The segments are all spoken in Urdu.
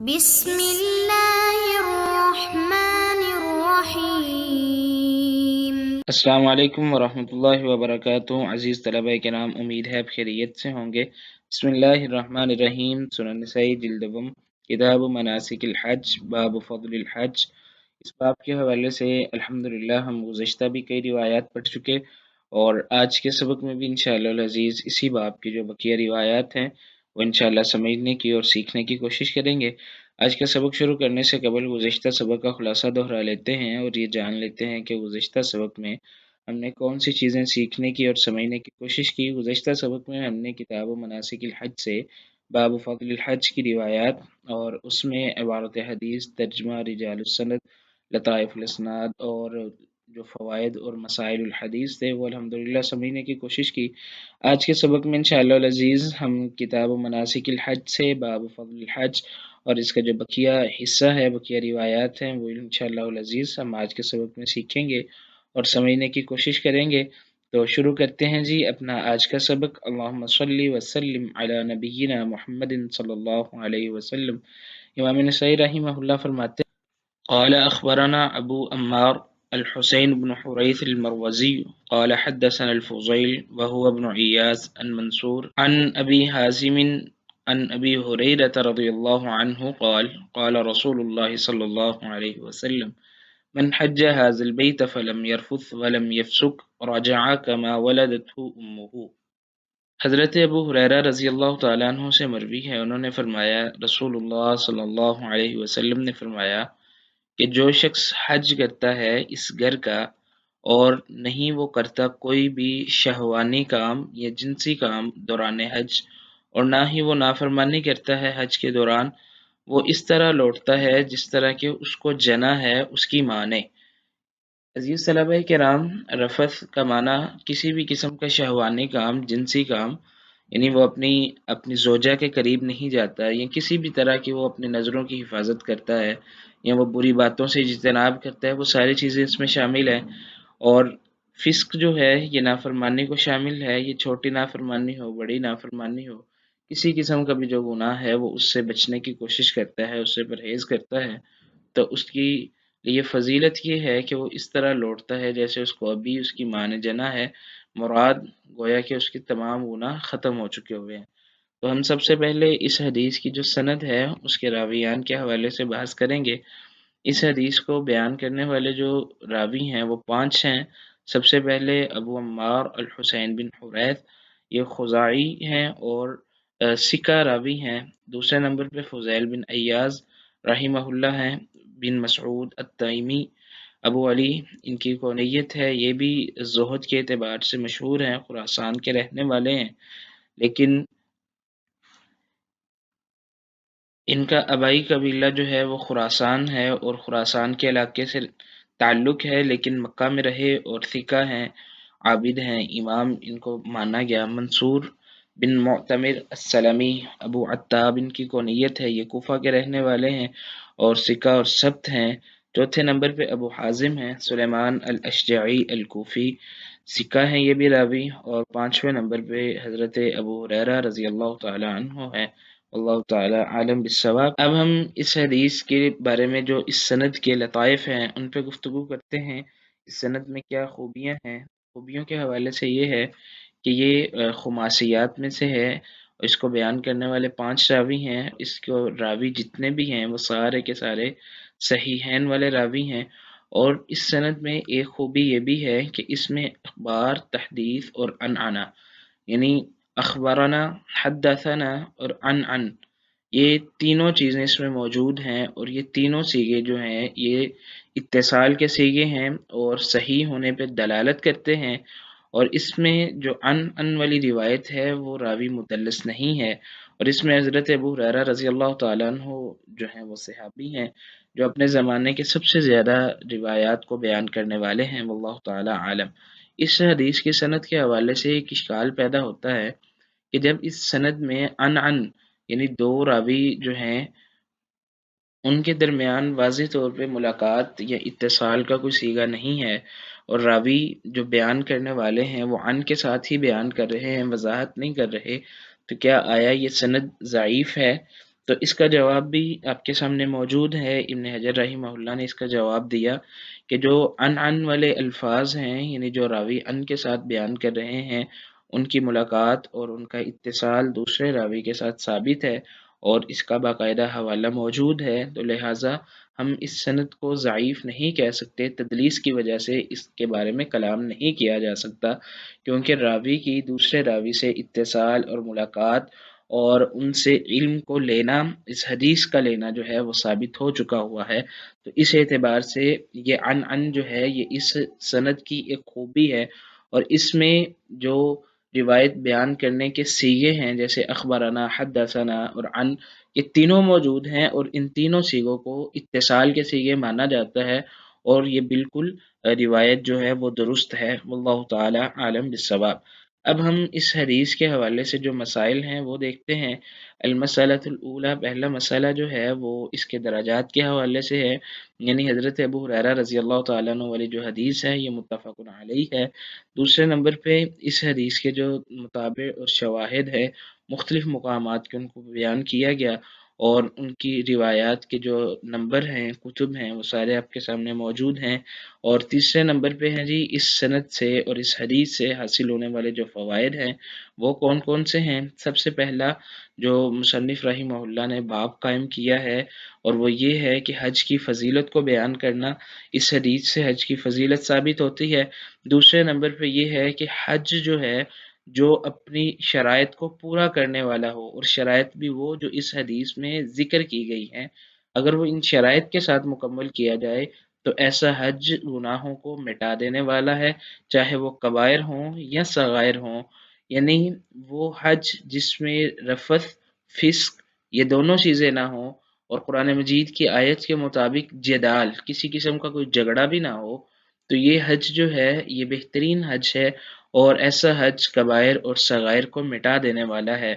بسم اللہ الرحمن الرحیم۔ السلام علیکم ورحمۃ اللہ وبرکاتہ۔ عزیز طلبہ کرام، امید ہے آپ خیریت سے ہوں گے۔ بسم اللہ الرحمن الرحیم۔ سنن نسائی جلد دوم، کتاب مناسک الحج، باب فضل الحج۔ اس باب کے حوالے سے الحمدللہ ہم گزشتہ بھی کئی روایات پڑھ چکے، اور آج کے سبق میں بھی انشاءاللہ العزیز اسی باب کی جو بقیہ روایات ہیں وہ انشاءاللہ سمجھنے کی اور سیکھنے کی کوشش کریں گے۔ آج کا سبق شروع کرنے سے قبل گزشتہ سبق کا خلاصہ دہرا لیتے ہیں اور یہ جان لیتے ہیں کہ گزشتہ سبق میں ہم نے کون سی چیزیں سیکھنے کی اور سمجھنے کی کوشش کی۔ گزشتہ سبق میں ہم نے کتاب مناسک الحج سے باب فضل الحج کی روایات اور اس میں عبارت حدیث، ترجمہ، رجال السند، لطائف الاسناد اور جو فوائد اور مسائل الحدیث تھے وہ الحمدللہ سمجھنے کی کوشش کی۔ آج کے سبق میں انشاءاللہ العزیز ہم کتاب مناسک الحج سے باب فضل الحج اور اس کا جو بقیہ حصہ ہے، بقیہ روایات ہیں، وہ انشاءاللہ العزیز ہم آج کے سبق میں سیکھیں گے اور سمجھنے کی کوشش کریں گے۔ تو شروع کرتے ہیں جی اپنا آج کا سبق۔ اللہم صلی وسلم علی نبینا محمد صلی اللہ علیہ وسلم۔ امام نسائی رحمہ اللہ فرماتے ہیں قال اخبرنا ابو عمار الحسين بن حريث المروزي قال حدثنا الفضيل وهو ابن عياس عن منصور عن ابي حازم عن ابي هريرة رضي الله عنه قال قال رسول الله صلى الله عليه وسلم من حج هذا البيت فلم يرفث ولم يفسق رجع كما ولدته امه۔ حضرت ابو ہریرہ رضی اللہ تعالیٰ عنہ سے مروی ہے، انہوں نے فرمایا رسول اللہ صلی اللہ علیہ وسلم نے فرمایا کہ جو شخص حج کرتا ہے اس گھر کا اور نہیں وہ کرتا کوئی بھی شہوانی کام یا جنسی کام دوران حج، اور نہ ہی وہ نافرمانی کرتا ہے حج کے دوران، وہ اس طرح لوٹتا ہے جس طرح کہ اس کو جنا ہے اس کی ماں نے۔ عزیز طلبہ کرام، رفث کا معنی کسی بھی قسم کا شہوانی کام، جنسی کام، یعنی وہ اپنی زوجہ کے قریب نہیں جاتا، یا کسی بھی طرح کی وہ اپنی نظروں کی حفاظت کرتا ہے، یا وہ بری باتوں سے اجتناب کرتا ہے، وہ ساری چیزیں اس میں شامل ہیں۔ اور فسق جو ہے یہ نافرمانی کو شامل ہے، یہ چھوٹی نافرمانی ہو، بڑی نافرمانی ہو، کسی قسم کا بھی جو گناہ ہے وہ اس سے بچنے کی کوشش کرتا ہے، اس سے پرہیز کرتا ہے، تو اس کی یہ فضیلت یہ ہے کہ وہ اس طرح لوٹتا ہے جیسے اس کو ابھی اس کی ماں نے جنا ہے، مراد گویا کہ اس کے تمام گناہ ختم ہو چکے ہوئے ہیں۔ تو ہم سب سے پہلے اس حدیث کی جو سند ہے اس کے راویان کے حوالے سے بحث کریں گے۔ اس حدیث کو بیان کرنے والے جو راوی ہیں وہ 5 ہیں۔ سب سے پہلے ابو عمار الحسین بن حریث، یہ خزاعی ہیں اور ثقہ راوی ہیں۔ دوسرے نمبر پہ فضیل بن ایاز رحمہ اللہ ہیں، بن مسعود التیمی ابو علی ان کی کونیت ہے، یہ بھی زہد کے اعتبار سے مشہور ہیں، خراسان کے رہنے والے ہیں، لیکن ان کا آبائی قبیلہ جو ہے وہ خراسان ہے اور خراسان کے علاقے سے تعلق ہے، لیکن مکہ میں رہے اور ثقہ ہیں، عابد ہیں، امام ان کو مانا گیا۔ منصور بن معتمر السلمی ابو عتاب ان کی کونیت ہے، یہ کوفہ کے رہنے والے ہیں اور ثقہ اور ثبت ہیں۔ چوتھے نمبر پہ ابو حازم ہیں، سلیمان الاشجعی الکوفی، ثقہ ہیں یہ بھی راوی، اور 5ویں نمبر پہ حضرت ابو ہریرہ رضی اللہ تعالی عنہ ہے، اللہ تعالی عالم بالصواب۔ اب ہم اس حدیث کے بارے میں جو اس سند کے لطائف ہیں ان پہ گفتگو کرتے ہیں، اس سند میں کیا خوبیاں ہیں۔ خوبیوں کے حوالے سے یہ ہے کہ یہ خماسیات میں سے ہے، اور اس کو بیان کرنے والے 5 راوی ہیں، اس کو راوی جتنے بھی ہیں وہ سارے کے سارے صحیحین والے راوی ہیں۔ اور اس سند میں ایک خوبی یہ بھی ہے کہ اس میں اخبار، تحدیث اور عنعنہ، یعنی اخبارنا، حدثنا اور عن یہ تینوں چیزیں اس میں موجود ہیں، اور یہ تینوں صیغے جو ہیں یہ اتصال کے صیغے ہیں اور صحیح ہونے پہ دلالت کرتے ہیں، اور اس میں جو عن والی روایت ہے وہ راوی مدلس نہیں ہے، اور اس میں حضرت ابو ہریرہ رضی اللہ تعالیٰ عنہ جو ہیں وہ صحابی ہیں جو اپنے زمانے کے سب سے زیادہ روایات کو بیان کرنے والے ہیں، واللہ تعالیٰ عالم۔ اس حدیث کی سند کے حوالے سے ایک اشکال پیدا ہوتا ہے کہ جب اس سند میں عن یعنی 2 راوی جو ہیں ان کے درمیان واضح طور پہ ملاقات یا اتصال کا کوئی صیغہ نہیں ہے، اور راوی جو بیان کرنے والے ہیں وہ عن کے ساتھ ہی بیان کر رہے ہیں، وضاحت نہیں کر رہے، تو کیا آیا یہ سند ضعیف ہے؟ تو تو اس کا جواب بھی آپ کے سامنے موجود ہے۔ ابن حجر رحمہ اللہ نے اس کا جواب دیا کہ جو عن والے الفاظ ہیں، یعنی جو راوی ان کے ساتھ بیان کر رہے ہیں، ان کی ملاقات اور ان کا اتصال دوسرے راوی کے ساتھ ثابت ہے اور اس کا باقاعدہ حوالہ موجود ہے، تو لہٰذا ہم اس سند کو ضعیف نہیں کہہ سکتے۔ تدلیس کی وجہ سے اس کے بارے میں کلام نہیں کیا جا سکتا، کیونکہ راوی کی دوسرے راوی سے اتصال اور ملاقات اور ان سے علم کو لینا، اس حدیث کا لینا جو ہے وہ ثابت ہو چکا ہوا ہے۔ تو اس اعتبار سے یہ عن جو ہے یہ اس سند کی ایک خوبی ہے، اور اس میں جو روایت بیان کرنے کے سیغے ہیں جیسے اخبرنا، حدثنا اور عن، یہ تینوں موجود ہیں، اور ان تینوں سیغوں کو اتصال کے سیغے مانا جاتا ہے، اور یہ بالکل روایت جو ہے وہ درست ہے۔ واللہ تعالی عالم بالصواب۔ اب ہم اس حدیث کے حوالے سے جو مسائل ہیں وہ دیکھتے ہیں۔ المسألۃ الاولی، پہلا مسئلہ جو ہے وہ اس کے درجات کے حوالے سے ہے، یعنی حضرت ابو ہریرہ رضی اللہ تعالیٰ عنہ والی جو حدیث ہے یہ متفق علیہ ہے۔ دوسرے نمبر پہ اس حدیث کے جو متابع اور شواہد ہے، مختلف مقامات کے ان کو بیان کیا گیا، اور ان کی روایات کے جو نمبر ہیں، کتب ہیں، وہ سارے آپ کے سامنے موجود ہیں۔ اور تیسرے نمبر پہ ہیں جی اس سند سے اور اس حدیث سے حاصل ہونے والے جو فوائد ہیں وہ کون کون سے ہیں۔ سب سے پہلا جو مصنف رحمہ اللہ نے باب قائم کیا ہے، اور وہ یہ ہے کہ حج کی فضیلت کو بیان کرنا، اس حدیث سے حج کی فضیلت ثابت ہوتی ہے۔ دوسرے نمبر پہ یہ ہے کہ حج جو ہے، جو اپنی شرائط کو پورا کرنے والا ہو، اور شرائط بھی وہ جو اس حدیث میں ذکر کی گئی ہیں، اگر وہ ان شرائط کے ساتھ مکمل کیا جائے تو ایسا حج گناہوں کو مٹا دینے والا ہے، چاہے وہ کبائر ہوں یا صغائر ہوں۔ یعنی وہ حج جس میں رفث، فسق، یہ دونوں چیزیں نہ ہوں، اور قرآن مجید کی آیت کے مطابق جدال، کسی قسم کا کوئی جھگڑا بھی نہ ہو، تو یہ حج جو ہے یہ بہترین حج ہے، اور ایسا حج کبائر اور صغائر کو مٹا دینے والا ہے۔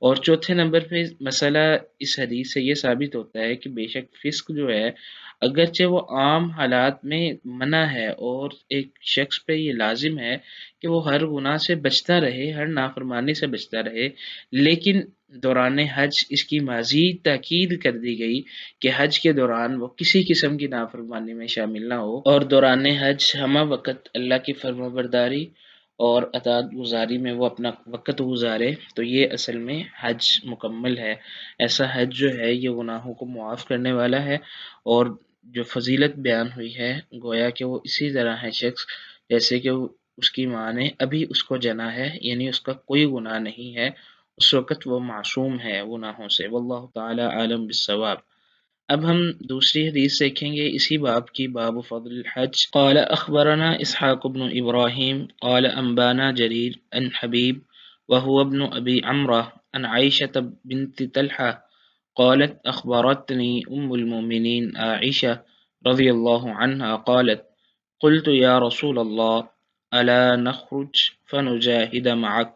اور چوتھے نمبر پہ مسئلہ اس حدیث سے یہ ثابت ہوتا ہے کہ بے شک فسق جو ہے، اگرچہ وہ عام حالات میں منع ہے، اور ایک شخص پہ یہ لازم ہے کہ وہ ہر گناہ سے بچتا رہے، ہر نافرمانی سے بچتا رہے، لیکن دوران حج اس کی مزید تاکید کر دی گئی کہ حج کے دوران وہ کسی قسم کی نافرمانی میں شامل نہ ہو، اور دوران حج ہمہ وقت اللہ کی فرمانبرداری اور اطاعت گزاری میں وہ اپنا وقت گزارے، تو یہ اصل میں حج مکمل ہے۔ ایسا حج جو ہے یہ گناہوں کو معاف کرنے والا ہے، اور جو فضیلت بیان ہوئی ہے گویا کہ وہ اسی طرح ہے شخص جیسے کہ اس کی ماں نے ابھی اس کو جنا ہے، یعنی اس کا کوئی گناہ نہیں ہے، اس وقت وہ معصوم ہے گناہوں سے۔ واللہ تعالی عالم بالصواب۔ اب ہم دوسری حدیث دیکھیں گے اسی باب کی، باب فضل الحج۔ قال اخبرنا اسحاق بن ابراہیم قال انبانا جریر عن حبیب وهو ابن ابی عمرہ عن عائشة بنت طلحہ قالت اخبرتني المؤمنین عائشہ رضی اللہ عنہا قالت قلت یا رسول اللہ الا نخرج فنجاهد معك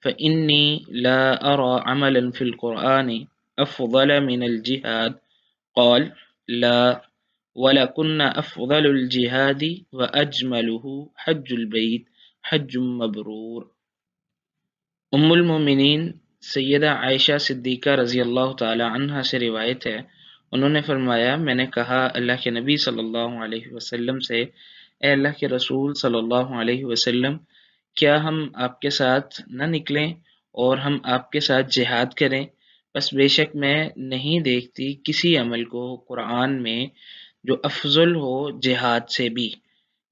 فإني لا أرى عملا في القرآن أفضل من الجهاد قال لا ولكن أفضل الجهاد وأجمله حج البيت حج مبرور۔ ام المومنین سیدہ عائشہ صدیقہ رضی اللہ تعالی عنہا سے روایت ہے، انہوں نے فرمایا میں نے کہا اللہ کے نبی صلی اللہ علیہ وسلم سے، اے اللہ کے رسول صلی اللہ علیہ وسلم، کیا ہم آپ کے ساتھ نہ نکلیں اور ہم آپ کے ساتھ جہاد کریں؟ بس بے شک میں نہیں دیکھتی کسی عمل کو قرآن میں جو افضل ہو جہاد سے بھی،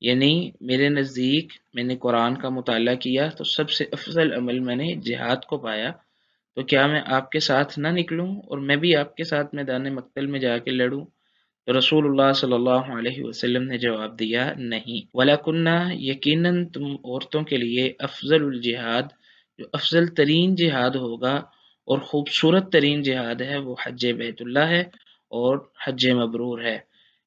یعنی میرے نزدیک میں نے قرآن کا مطالعہ کیا تو سب سے افضل عمل میں نے جہاد کو پایا، تو کیا میں آپ کے ساتھ نہ نکلوں اور میں بھی آپ کے ساتھ میدان مقتل میں جا کے لڑوں؟ تو رسول اللہ صلی اللہ علیہ وسلم نے جواب دیا نہیں، وَلَكُنَّا یقیناً تم عورتوں کے لیے افضل الجہاد، جو افضل ترین جہاد ہوگا اور خوبصورت ترین جہاد ہے وہ حج بیت اللہ ہے اور حج مبرور ہے۔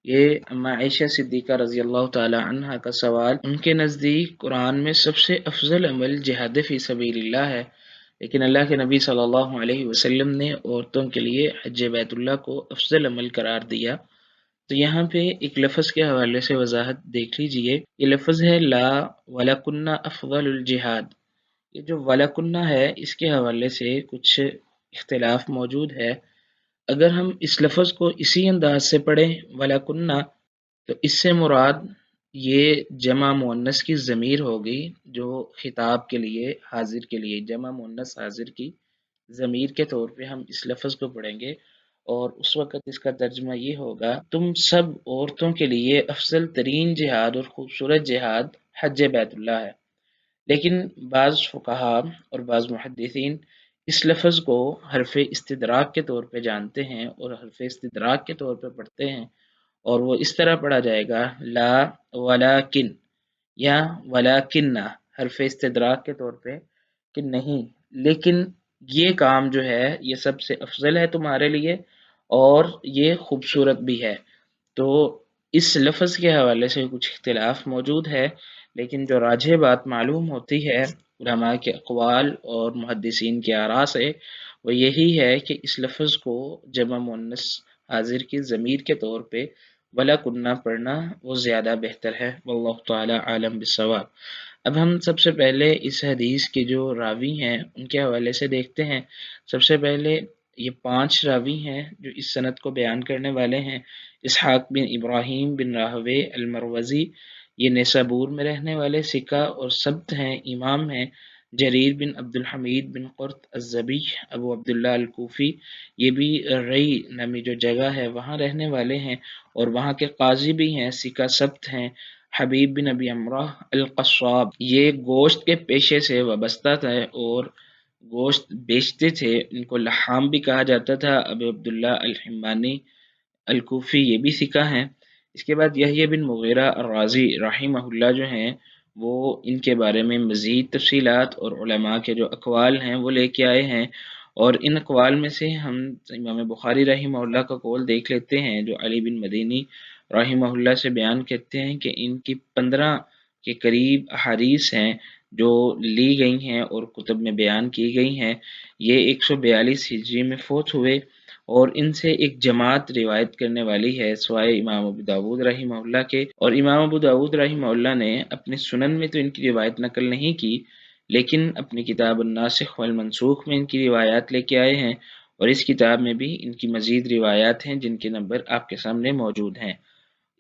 یہ اما عائشہ صدیقہ رضی اللہ تعالی عنہ کا سوال، ان کے نزدیک قرآن میں سب سے افضل عمل جہاد فی سبیل اللہ ہے، لیکن اللہ کے نبی صلی اللہ علیہ وسلم نے عورتوں کے لیے حج بیت اللہ کو افضل عمل قرار دیا۔ تو یہاں پہ ایک لفظ کے حوالے سے وضاحت دیکھ لیجئے، یہ لفظ ہے لا وَلَكُنَّ أَفْضَلُ الجہاد۔ یہ جو وَلَكُنَّ ہے اس کے حوالے سے کچھ اختلاف موجود ہے۔ اگر ہم اس لفظ کو اسی انداز سے پڑھیں وَلَكُنَّا، تو اس سے مراد یہ جمع مؤنث کی ضمیر ہوگی جو خطاب کے لیے حاضر کے لیے جمع مؤنث حاضر کی ضمیر کے طور پہ ہم اس لفظ کو پڑھیں گے، اور اس وقت اس کا ترجمہ یہ ہوگا تم سب عورتوں کے لیے افضل ترین جہاد اور خوبصورت جہاد حج بیت اللہ ہے۔ لیکن بعض فقہا اور بعض محدثین اس لفظ کو حرف استدراک کے طور پہ جانتے ہیں اور حرف استدراک کے طور پہ پڑھتے ہیں، اور وہ اس طرح پڑھا جائے گا لا ولاکن یا ولاکنہ، حرف استدراک کے طور پہ کہ نہیں لیکن یہ کام جو ہے یہ سب سے افضل ہے تمہارے لیے اور یہ خوبصورت بھی ہے۔ تو اس لفظ کے حوالے سے کچھ اختلاف موجود ہے، لیکن جو راجح بات معلوم ہوتی ہے علماء کے اقوال اور محدثین کے آراء سے، وہ یہی ہے کہ اس لفظ کو جمع مؤنث حاضر کی ضمیر کے طور پہ ولا کنہ پڑھنا وہ زیادہ بہتر ہے، واللہ تعالی عالم بالصواب۔ اب ہم سب سے پہلے اس حدیث کے جو راوی ہیں ان کے حوالے سے دیکھتے ہیں۔ سب سے پہلے یہ 5 راوی ہیں جو اس سند کو بیان کرنے والے ہیں۔ اسحاق بن ابراہیم بن راہوے المروزی، یہ نیسابور میں رہنے والے ثقہ اور ثبت ہیں، امام ہیں۔ جریر بن عبد الحمید بن قرط الزبی ابو عبداللہ الکوفی، یہ بھی رئی نامی جو جگہ ہے وہاں رہنے والے ہیں اور وہاں کے قاضی بھی ہیں، ثقہ ثبت ہیں۔ حبیب بن ابی عمرہ القصاب، یہ گوشت کے پیشے سے وابستہ تھے اور گوشت بیچتے تھے، ان کو لحام بھی کہا جاتا تھا۔ ابو عبداللہ الحمانی الکوفی، یہ بھی ثقہ ہیں۔ اس کے بعد یحییٰ بن مغیرہ الرازی رحمہ اللہ جو ہیں وہ ان کے بارے میں مزید تفصیلات اور علماء کے جو اقوال ہیں وہ لے کے آئے ہیں، اور ان اقوال میں سے ہم امام بخاری رحمہ اللہ کا قول دیکھ لیتے ہیں جو علی بن مدینی رحمہ اللہ سے بیان کرتے ہیں کہ ان کی 15 کے قریب احادیث ہیں جو لی گئی ہیں اور کتب میں بیان کی گئی ہیں۔ یہ 142 ہجری میں فوت ہوئے اور ان سے ایک جماعت روایت کرنے والی ہے سوائے امام ابو داود رحمہ اللہ کے، اور امام ابو داود رحمہ اللہ نے اپنے سنن میں تو ان کی روایت نقل نہیں کی، لیکن اپنی کتاب الناسخ والمنسوخ میں ان کی روایات لے کے آئے ہیں، اور اس کتاب میں بھی ان کی مزید روایات ہیں جن کے نمبر آپ کے سامنے موجود ہیں۔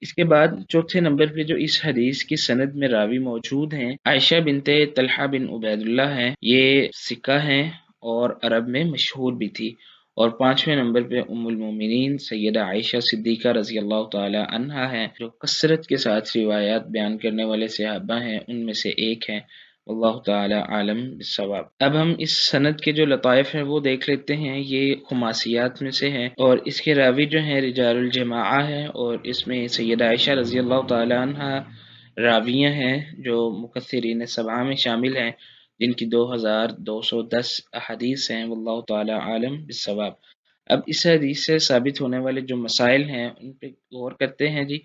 اس کے بعد چوتھے نمبر پہ جو اس حدیث کی سند میں راوی موجود ہیں عائشہ بنت طلحہ بن عبید اللہ ہیں، یہ ثقہ ہیں اور عرب میں مشہور بھی تھی۔ اور 5ویں نمبر پہ ام المومنین سیدہ عائشہ صدیقہ رضی اللہ تعالی عنہا ہیں، جو کثرت کے ساتھ روایات بیان کرنے والے صحابہ ہیں، ان میں سے ایک ہیں، واللہ تعالی عالم بالصواب۔ اب ہم اس سند کے جو لطائف ہیں وہ دیکھ لیتے ہیں، یہ خماسیات میں سے ہیں اور اس کے راوی جو ہیں رجال الجماعہ ہیں، اور اس میں سیدہ عائشہ رضی اللہ تعالی عنہا راویہ ہیں جو مکثرین سبعہ میں شامل ہیں، جن کی 2210 احادیث ہیں، واللہ تعالی عالم بالصواب۔ اب اس حدیث سے ثابت ہونے والے جو مسائل ہیں ان پہ غور کرتے ہیں جی۔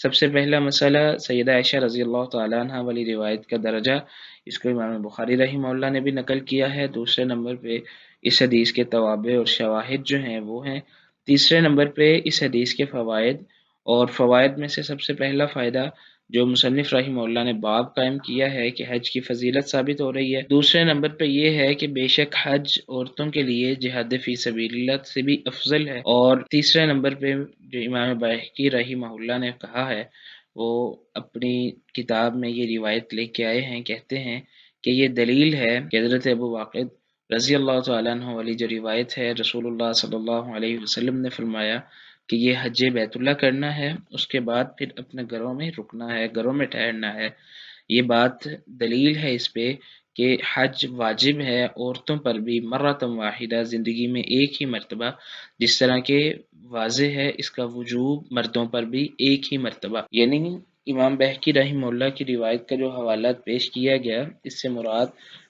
سب سے پہلا مسئلہ سیدہ عائشہ رضی اللہ تعالی عنہ والی روایت کا درجہ، اس کو امام بخاری رحمہ اللہ نے بھی نقل کیا ہے۔ دوسرے نمبر پہ اس حدیث کے توابع اور شواہد جو ہیں وہ ہیں۔ تیسرے نمبر پہ اس حدیث کے فوائد، اور فوائد میں سے سب سے پہلا فائدہ جو مصنف رحمہ اللہ نے باب قائم کیا ہے کہ حج کی فضیلت ثابت ہو رہی ہے۔ دوسرے نمبر پہ یہ ہے کہ بے شک حج عورتوں کے لیے جہاد فی سبیل اللہ سے بھی افضل ہے، اور تیسرے نمبر پہ جو امام بہقی رحمہ اللہ نے کہا ہے وہ اپنی کتاب میں یہ روایت لے کے آئے ہیں، کہتے ہیں کہ یہ دلیل ہے کہ حضرت ابو واقد رضی اللہ تعالیٰ عنہ والی جو روایت ہے، رسول اللہ صلی اللہ علیہ وسلم نے فرمایا کہ یہ حج بیت اللہ کرنا ہے، اس کے بعد پھر اپنے گھروں میں رکنا ہے، گھروں میں ٹھہرنا ہے۔ یہ بات دلیل ہے اس پہ کہ حج واجب ہے عورتوں پر بھی مرۃ واحدہ، زندگی میں ایک ہی مرتبہ، جس طرح کہ واضح ہے اس کا وجوب مردوں پر بھی ایک ہی مرتبہ۔ یعنی امام بہقی رحمہ اللہ کی روایت کا جو حوالہ پیش کیا گیا، اس سے مراد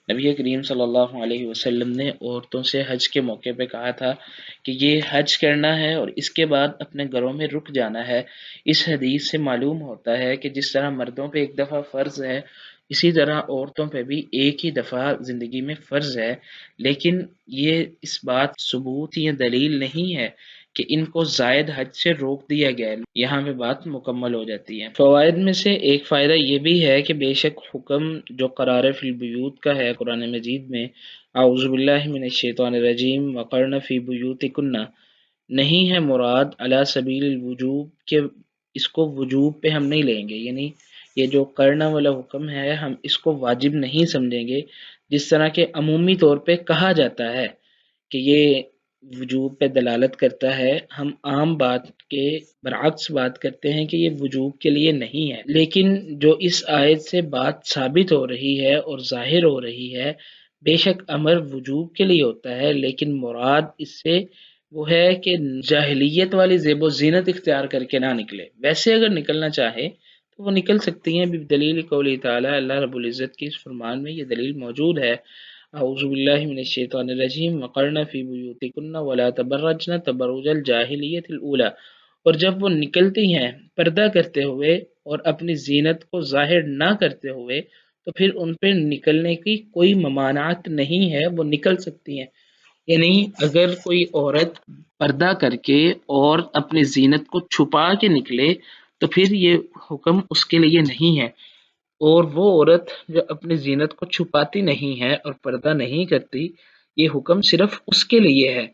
نبی کریم صلی اللہ علیہ وسلم نے عورتوں سے حج کے موقع پہ کہا تھا کہ یہ حج کرنا ہے اور اس کے بعد اپنے گھروں میں رک جانا ہے۔ اس حدیث سے معلوم ہوتا ہے کہ جس طرح مردوں پہ ایک دفعہ فرض ہے، اسی طرح عورتوں پہ بھی ایک ہی دفعہ زندگی میں فرض ہے، لیکن یہ اس بات ثبوت یا دلیل نہیں ہے کہ ان کو زائد حج سے روک دیا گیا ہے۔ یہاں پہ بات مکمل ہو جاتی ہے۔ فوائد میں سے ایک فائدہ یہ بھی ہے کہ بے شک حکم جو قرار فی البیوت کا ہے قرآن مجید میں، اعوذ باللہ من الشیطان الرجیم وقرن فی بیوتکن، نہیں ہے مراد علی سبیل الوجوب کہ اس کو وجوب پہ ہم نہیں لیں گے، یعنی یہ جو کرنا والا حکم ہے ہم اس کو واجب نہیں سمجھیں گے، جس طرح کے عمومی طور پہ کہا جاتا ہے کہ یہ وجوب پہ دلالت کرتا ہے، ہم عام بات کے برعکس بات کرتے ہیں کہ یہ وجوب کے لیے نہیں ہے۔ لیکن جو اس آیت سے بات ثابت ہو رہی ہے اور ظاہر ہو رہی ہے، بے شک امر وجوب کے لیے ہوتا ہے، لیکن مراد اس سے وہ ہے کہ جاہلیت والی زیب و زینت اختیار کر کے نہ نکلے، ویسے اگر نکلنا چاہے تو وہ نکل سکتی ہیں بدلیل قولی تعالی، اللہ رب العزت کی اس فرمان میں یہ دلیل موجود ہے، اعوذ باللہ من الشیطان الرجیم وقرن فی بیوتکن ولا تبرجن تبرج الجاہلیت الاولی، اور جب وہ نکلتی ہیں پردہ کرتے ہوئے اور اپنی زینت کو ظاہر نہ کرتے ہوئے تو پھر ان پہ نکلنے کی کوئی ممانعت نہیں ہے، وہ نکل سکتی ہیں۔ یعنی اگر کوئی عورت پردہ کر کے اور اپنی زینت کو چھپا کے نکلے تو پھر یہ حکم اس کے لیے نہیں ہے، اور وہ عورت جو اپنی زینت کو چھپاتی نہیں ہے اور پردہ نہیں کرتی، یہ حکم صرف اس کے لیے ہے،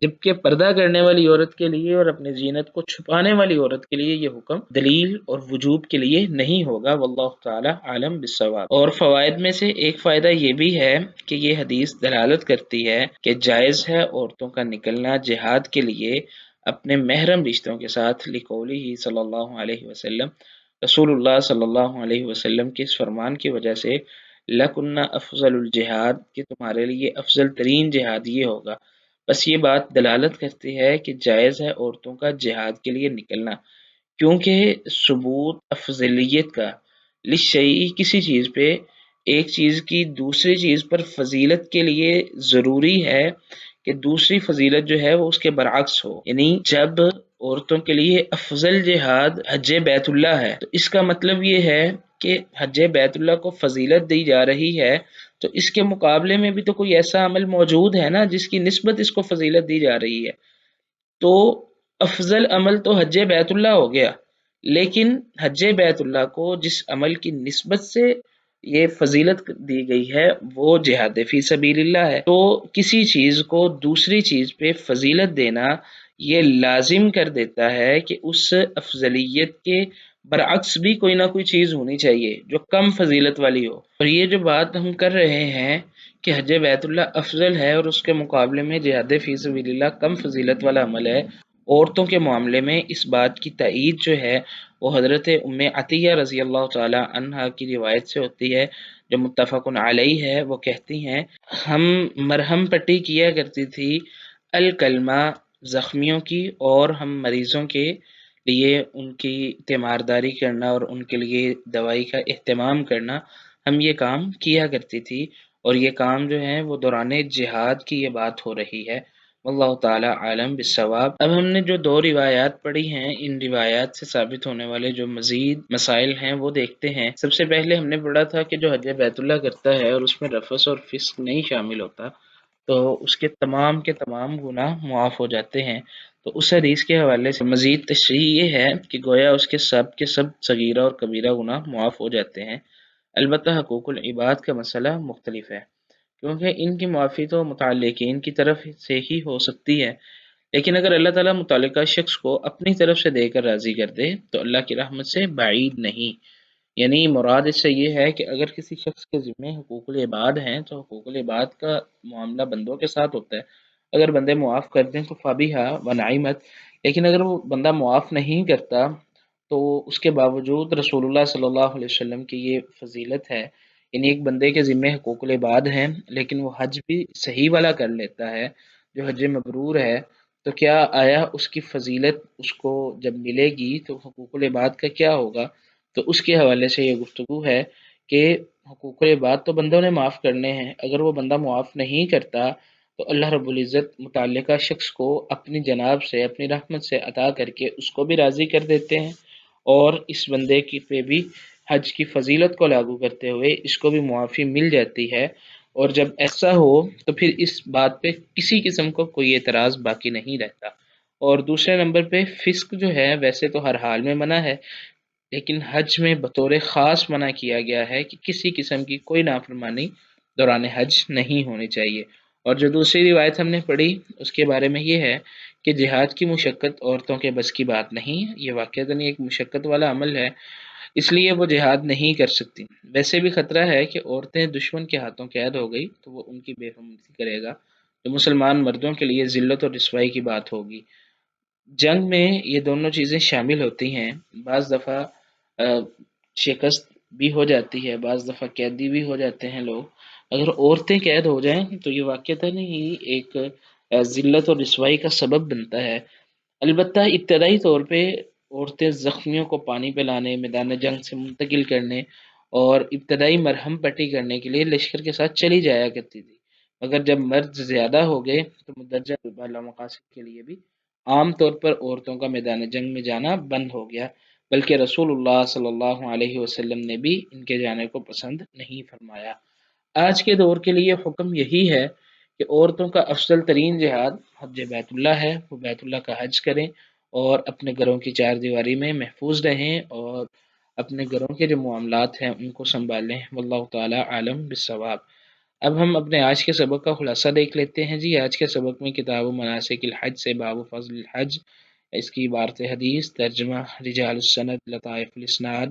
جبکہ پردہ کرنے والی عورت کے لیے اور اپنی زینت کو چھپانے والی عورت کے لیے یہ حکم دلیل اور وجوب کے لیے نہیں ہوگا، واللہ تعالی عالم بالصواب۔ اور فوائد میں سے ایک فائدہ یہ بھی ہے کہ یہ حدیث دلالت کرتی ہے کہ جائز ہے عورتوں کا نکلنا جہاد کے لیے اپنے محرم رشتوں کے ساتھ، لقولہ صلی اللہ علیہ وسلم، رسول اللہ صلی اللہ علیہ وسلم کے اس فرمان کی وجہ سے، لَكُنَّ افضل الجہاد، کہ تمہارے لیے افضل ترین جہاد یہ ہوگا۔ بس یہ بات دلالت کرتی ہے کہ جائز ہے عورتوں کا جہاد کے لیے نکلنا، کیونکہ ثبوت افضلیت کا للشیء، کسی چیز پہ ایک چیز کی دوسری چیز پر فضیلت کے لیے ضروری ہے کہ دوسری فضیلت جو ہے وہ اس کے برعکس ہو، یعنی جب عورتوں کے لیے افضل جہاد حج بیت اللہ ہے تو اس کا مطلب یہ ہے کہ حج بیت اللہ کو فضیلت دی جا رہی ہے، تو اس کے مقابلے میں بھی تو کوئی ایسا عمل موجود ہے نا جس کی نسبت اس کو فضیلت دی جا رہی ہے، تو افضل عمل تو حج بیت اللہ ہو گیا، لیکن حج بیت اللہ کو جس عمل کی نسبت سے یہ فضیلت دی گئی ہے وہ جہاد فی سبیل اللہ ہے، تو کسی چیز کو دوسری چیز پہ فضیلت دینا یہ لازم کر دیتا ہے کہ اس افضلیت کے برعکس بھی کوئی نہ کوئی چیز ہونی چاہیے جو کم فضیلت والی ہو، اور یہ جو بات ہم کر رہے ہیں کہ حج بیت اللہ افضل ہے اور اس کے مقابلے میں جہاد فی سبیل اللہ کم فضیلت والا عمل ہے، عورتوں کے معاملے میں اس بات کی تائید جو ہے وہ حضرت ام عطیہ رضی اللہ تعالی عنہا کی روایت سے ہوتی ہے جو متفق علیہ ہے، وہ کہتی ہیں ہم مرہم پٹی کیا کرتی تھی الکلمہ زخمیوں کی، اور ہم مریضوں کے لیے ان کی تیمارداری کرنا اور ان کے لیے دوائی کا اہتمام کرنا، ہم یہ کام کیا کرتی تھی، اور یہ کام جو ہے وہ دوران جہاد کی یہ بات ہو رہی ہے، واللہ تعالی عالم بالصواب۔ اب ہم نے جو دو روایات پڑھی ہیں، ان روایات سے ثابت ہونے والے جو مزید مسائل ہیں وہ دیکھتے ہیں۔ سب سے پہلے ہم نے پڑھا تھا کہ جو حج بیت اللہ کرتا ہے اور اس میں رفث اور فسق نہیں شامل ہوتا تو اس کے تمام گناہ معاف ہو جاتے ہیں، تو اس حدیث کے حوالے سے مزید تشریح یہ ہے کہ گویا اس کے سب صغیرہ اور کبیرہ گناہ معاف ہو جاتے ہیں، البتہ حقوق العباد کا مسئلہ مختلف ہے، کیونکہ ان کی معافی تو متعلقین کی طرف سے ہی ہو سکتی ہے، لیکن اگر اللہ تعالیٰ متعلقہ شخص کو اپنی طرف سے دے کر راضی کر دے تو اللہ کی رحمت سے بعید نہیں، یعنی مراد اس سے یہ ہے کہ اگر کسی شخص کے ذمے حقوق العباد ہیں تو حقوق العباد کا معاملہ بندوں کے ساتھ ہوتا ہے، اگر بندے معاف کر دیں تو فبیہا و نعمت، لیکن اگر وہ بندہ معاف نہیں کرتا تو اس کے باوجود رسول اللہ صلی اللہ علیہ وسلم کی یہ فضیلت ہے، یعنی ایک بندے کے ذمے حقوق العباد ہیں لیکن وہ حج بھی صحیح والا کر لیتا ہے جو حج مبرور ہے، تو کیا آیا اس کی فضیلت اس کو جب ملے گی تو حقوق العباد کا کیا ہوگا؟ تو اس کے حوالے سے یہ گفتگو ہے کہ حقوق العباد تو بندوں نے معاف کرنے ہیں، اگر وہ بندہ معاف نہیں کرتا تو اللہ رب العزت متعلقہ شخص کو اپنی جناب سے اپنی رحمت سے عطا کر کے اس کو بھی راضی کر دیتے ہیں، اور اس بندے کی پہ بھی حج کی فضیلت کو لاگو کرتے ہوئے اس کو بھی معافی مل جاتی ہے، اور جب ایسا ہو تو پھر اس بات پہ کسی قسم کو کوئی اعتراض باقی نہیں رہتا۔ اور دوسرے نمبر پہ فسق جو ہے ویسے تو ہر حال میں منع ہے، لیکن حج میں بطور خاص منع کیا گیا ہے کہ کسی قسم کی کوئی نافرمانی دوران حج نہیں ہونی چاہیے۔ اور جو دوسری روایت ہم نے پڑھی اس کے بارے میں یہ ہے کہ جہاد کی مشقت عورتوں کے بس کی بات نہیں ہے، یہ واقعتاً ایک مشقت والا عمل ہے، اس لیے وہ جہاد نہیں کر سکتی۔ ویسے بھی خطرہ ہے کہ عورتیں دشمن کے ہاتھوں قید ہو گئی تو وہ ان کی بے حرمتی کرے گا، جو مسلمان مردوں کے لیے ذلت اور رسوائی کی بات ہوگی۔ جنگ میں یہ دونوں چیزیں شامل ہوتی ہیں، بعض دفعہ شکست بھی ہو جاتی ہے، بعض دفعہ قیدی بھی ہو جاتے ہیں لوگ۔ اگر عورتیں قید ہو جائیں تو یہ واقعتاً ہی ایک ذلت اور رسوائی کا سبب بنتا ہے۔ البتہ ابتدائی طور پہ عورتیں زخمیوں کو پانی پلانے، میدان جنگ سے منتقل کرنے اور ابتدائی مرہم پٹی کرنے کے لیے لشکر کے ساتھ چلی جایا کرتی تھی، مگر جب مرد زیادہ ہو گئے تو مندرجہ بالا مقاصد کے لیے بھی عام طور پر عورتوں کا میدان جنگ میں جانا بند ہو گیا، بلکہ رسول اللہ صلی اللہ علیہ وسلم نے بھی ان کے جانے کو پسند نہیں فرمایا۔ آج کے دور کے لیے حکم یہی ہے کہ عورتوں کا افضل ترین جہاد حج بیت اللہ ہے، وہ بیت اللہ کا حج کریں اور اپنے گھروں کی چار دیواری میں محفوظ رہیں اور اپنے گھروں کے جو معاملات ہیں ان کو سنبھالیں۔ واللہ تعالی عالم بالصواب۔ اب ہم اپنے آج کے سبق کا خلاصہ دیکھ لیتے ہیں جی۔ آج کے سبق میں کتاب مناسک الحج سے باب فضل الحج، اس کی عبارت حدیث، ترجمہ، رجال السند، لطائف الاسناد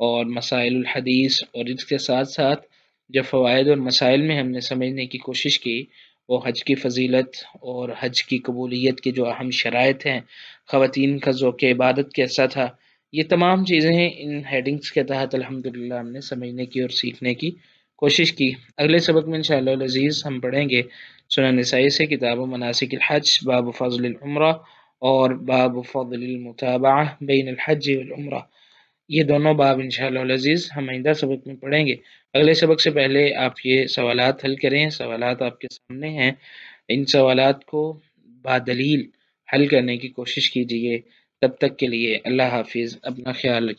اور مسائل الحدیث، اور اس کے ساتھ ساتھ جو فوائد اور مسائل میں ہم نے سمجھنے کی کوشش کی وہ حج کی فضیلت اور حج کی قبولیت کے جو اہم شرائط ہیں، خواتین کا ذوق عبادت کیسا تھا، یہ تمام چیزیں ان ہیڈنگز کے تحت الحمدللہ ہم نے سمجھنے کی اور سیکھنے کی کوشش کی۔ اگلے سبق میں انشاءاللہ العزیز ہم پڑھیں گے سنن نسائی سے کتاب مناسک الحج، باب فضل العمرہ اور باب فضل المتابعہ بین الحج والعمرہ، یہ دونوں باب انشاءاللہ العزیز ہم آئندہ سبق میں پڑھیں گے۔ اگلے سبق سے پہلے آپ یہ سوالات حل کریں، سوالات آپ کے سامنے ہیں، ان سوالات کو بادلیل حل کرنے کی کوشش کیجیے۔ تب تک کے لیے اللہ حافظ، اپنا خیال رکھیے۔